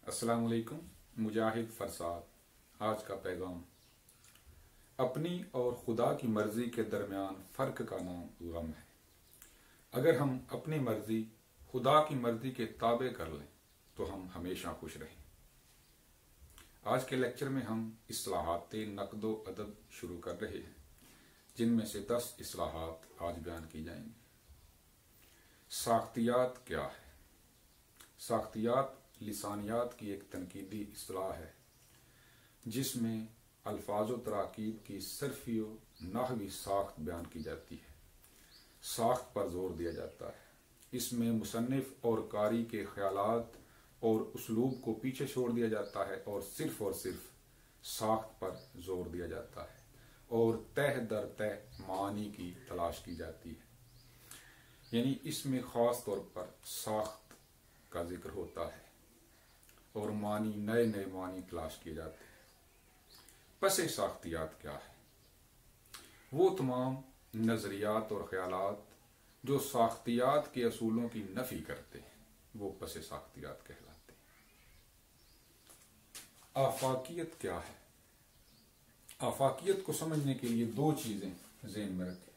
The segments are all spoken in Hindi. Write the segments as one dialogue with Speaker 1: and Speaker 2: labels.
Speaker 1: अस्सलाम वालेकुम। मुजाहिद फरसाद। आज का पैगाम, अपनी और खुदा की मर्जी के दरमियान फ़र्क का नाम गम है। अगर हम अपनी मर्जी खुदा की मर्जी के ताबे कर लें तो हम हमेशा खुश रहें। आज के लेक्चर में हम इस्लाहात नक़्दो अदब शुरू कर रहे हैं, जिनमें से 10 इस्लाहात आज बयान की जाएंगी। साख्तियात क्या है? साख्तियात लिसानियात की एक तनकीदी इस्तिलाह है, जिसमें अल्फाज व तराकीब की सर्फी व नाहवी साख्त बयान की जाती है। साख्त पर जोर दिया जाता है। इसमें मुसन्निफ और कारी के ख्यालात और उसलूब को पीछे छोड़ दिया जाता है और सिर्फ साख्त पर जोर दिया जाता है और तह दर तह मानी की तलाश की जाती है। यानी इसमें खास तौर पर साख्त का जिक्र होता है और मानी नए मानी तलाश किए जाते हैं। पसे साख्तियात क्या है? वो तमाम नजरियात और ख्यालात जो साख्तियात के असूलों की नफी करते हैं, वो पसे साख्तियात कहलाते हैं। आफाकियत क्या है? आफाकियत को समझने के लिए 2 चीजें ज़हन में रखें,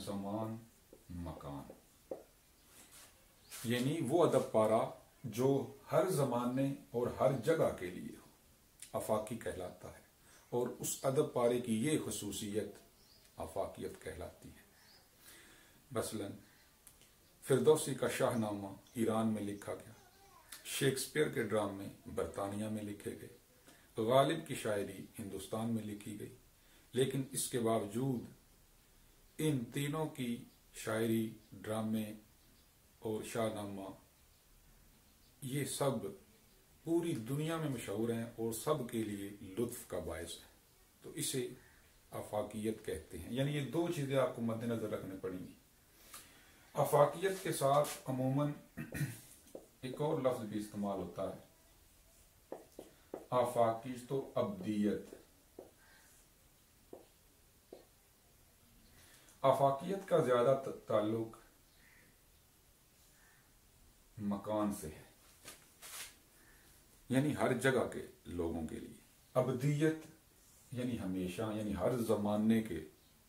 Speaker 1: ज़मान, मकान। यानी वो अदब पारा जो हर जमाने और हर जगह के लिए हो, आफाकी कहलाता है। और उस अदब पारे की ये खुसूसियत आफाकियत कहलाती है। मसलन फिरदौसी का शाहनामा ईरान में लिखा गया, शेक्सपियर के ड्रामे बरतानिया में लिखे गए, गालिब की शायरी हिंदुस्तान में लिखी गई। लेकिन इसके बावजूद इन तीनों की शायरी, ड्रामे और शाहनामा ये सब पूरी दुनिया में मशहूर हैं और सब के लिए लुत्फ का बायस है। तो इसे आफाकियत कहते हैं। यानी ये 2 चीजें आपको मद्देनजर रखनी पड़ेंगी। आफाकियत के साथ अमूमन एक और लफ्ज भी इस्तेमाल होता है, आफाकीज तो अब्दियत। आफाकियत का ज्यादा ताल्लुक मकान से है, यानी हर जगह के लोगों के लिए। अब्दियत यानी हमेशा, यानी हर जमाने के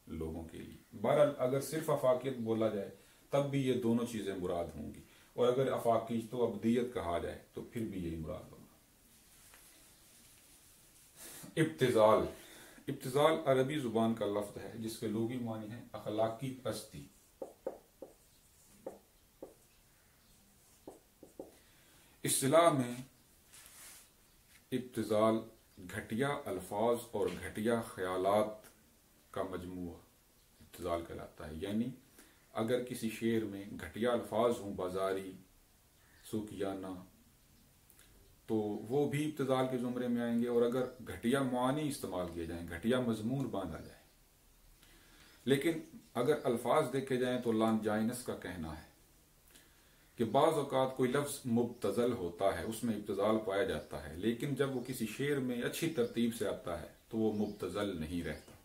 Speaker 1: लोगों के लिए। बहरहाल अगर सिर्फ आफाकियत बोला जाए तब भी ये दोनों चीजें मुराद होंगी, और अगर आफाकीज तो अब्दियत कहा जाए तो फिर भी यही मुराद होगा। इब्तिजाल। इब्तिजाल अरबी जुबान का लफ्ज है जिसके लुग़वी मानी है अखलाकी पस्ती। इस्तिलाह में इब्तिजाल घटिया अल्फाज और घटिया ख्यालात का मजमूआ इब्तिजाल कहलाता है। यानी अगर किसी शेर में घटिया अल्फाज हों, बाजारी, सूकियाना, तो वो भी इब्तिजाल के जुमरे में आएंगे। और अगर घटिया मानी इस्तेमाल किए जाएं, घटिया मजमून बांधा जाए। लेकिन अगर अल्फाज देखे जाएं तो लान जाइनस का कहना है कि बाज़ औक़ात कोई लफ्ज मुब्तज़ल होता है, उसमें इब्तिजाल पाया जाता है, लेकिन जब वो किसी शेर में अच्छी तरतीब से आता है तो वो मुब्तज़ल नहीं रहता।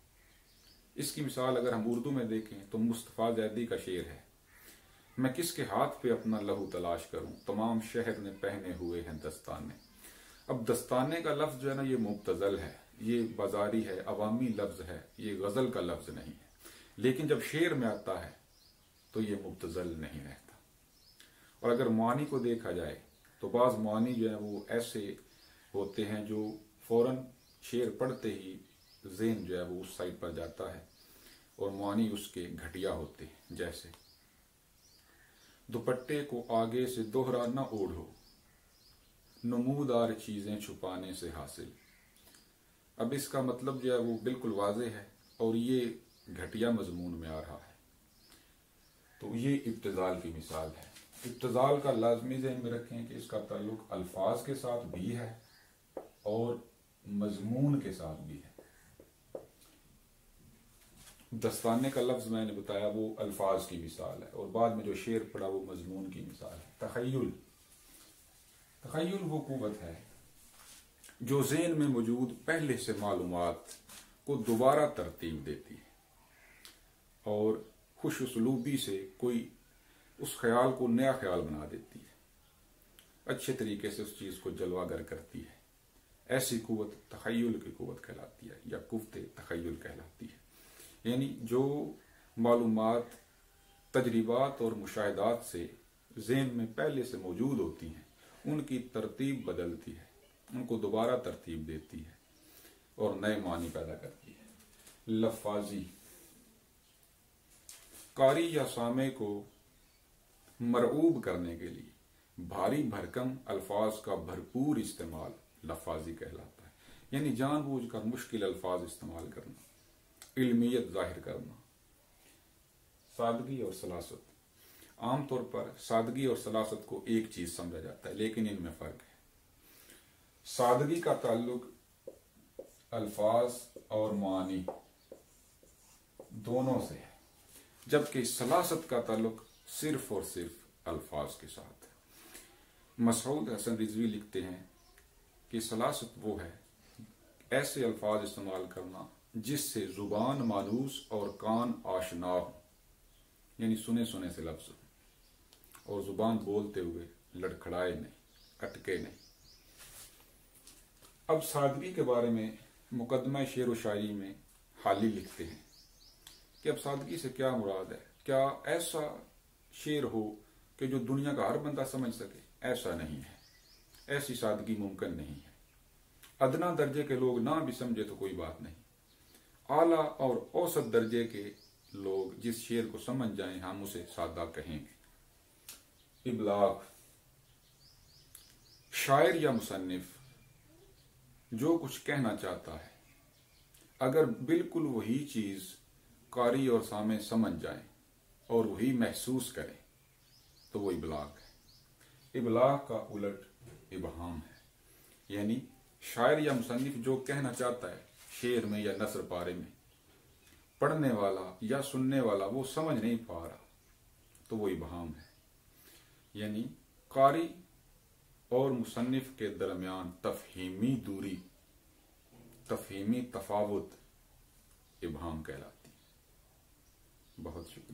Speaker 1: इसकी मिसाल अगर हम उर्दू में देखें तो मुस्तफ़ा ज़ैदी का शेर है, मैं किसके हाथ पे अपना लहू तलाश करूं, तमाम शहर ने पहने हुए हैं दस्ताने। अब दस्ताने का लफ्ज जो है ना, ये मुब्तज़ल है, ये बाजारी है, अवामी लफ्ज है, ये गजल का लफ्ज नहीं है। लेकिन जब शेर में आता है तो ये मुब्तज़ल नहीं रहता। और अगर मानी को देखा जाए तो बाज मानी जो है वो ऐसे होते हैं जो फौरन शेर पढ़ते ही ज़हन जो है वो उस साइड पर जाता है, और मानी उसके घटिया होते हैं। जैसे दुपट्टे को आगे से दोहरा न ओढ़ो, नमूदार चीजें छुपाने से हासिल। अब इसका मतलब जो है वो बिल्कुल वाज़ेह है और ये घटिया मजमून में आ रहा है। तो ये इब्तिजाल की मिसाल है। इब्तिजाल का लाजमी ज़हन में रखें कि इसका ताल्लुक अल्फाज के साथ भी है और मजमून के साथ भी है। दस्ताने का लफ्ज मैंने बताया वो अल्फाज की मिसाल है, और बाद में जो शेर पड़ा वो मजमून की मिसाल है। तखय्युल। तखय्युल वो कुव्वत है जो ज़हन में मौजूद पहले से मालूमात को दोबारा तरतीब देती है और खुश उसलूबी से कोई उस ख्याल को नया ख्याल बना देती है। अच्छे तरीके से उस चीज को जलवागर करती है। ऐसी कुव्वत तखय्युल की कुव्वत कहलाती है या कुव्वत तखय्युल कहलाती है। यानी जो मालूमात, तजरीबात और मुशाहिदात से ज़हन में पहले से मौजूद होती हैं, उनकी तरतीब बदलती है, उनको दोबारा तरतीब देती है और नए मानी पैदा करती है। लफाजी, कारी या सामे को मरऊब करने के लिए भारी भरकम अल्फाज का भरपूर इस्तेमाल लफाजी कहलाता है। यानी जानबूझकर मुश्किल अल्फाज इस्तेमाल करना, इल्मियत जाहिर करना। सादगी और सलासत, आमतौर पर सादगी और सलासत को एक चीज समझा जाता है, लेकिन इनमें फर्क है। सादगी का ताल्लुक अल्फाज और मानी दोनों से है, जबकि सलासत का ताल्लुक सिर्फ और सिर्फ अल्फाज के साथ है। मसऊद हसन रिजवी लिखते हैं कि सलासत वो है ऐसे अल्फाज इस्तेमाल करना जिससे जुबान मानूस और कान आशना हो, यानी सुने सुने से लफ्ज, और जुबान बोलते हुए लड़खड़ाए नहीं, अटके नहीं। अब सादगी के बारे में मुकदमा शेर व शायरी में हाली लिखते हैं कि अब सादगी से क्या मुराद है। क्या ऐसा शेर हो कि जो दुनिया का हर बंदा समझ सके? ऐसा नहीं है, ऐसी सादगी मुमकिन नहीं है। अदना दर्जे के लोग ना भी समझे तो कोई बात नहीं, आला और औसत दर्जे के लोग जिस शेर को समझ जाएं हम उसे सादा कहेंगे। इबलाग, शायर या मुसन्निफ जो कुछ कहना चाहता है, अगर बिल्कुल वही चीज कारी और सामे समझ जाए और वही महसूस करें तो वो इबलाग है। इबलाग का उलट इबहाम है, यानी शायर या मुसन्निफ जो कहना चाहता है शेर में या नसर पारे में, पढ़ने वाला या सुनने वाला वो समझ नहीं पा रहा तो वो इबहाम है। यानी कारी और मुसन्निफ के दरमियान तफहीमी दूरी, तफहीमी तफावुत इबहाम कहलाती है। बहुत शुक्रिया।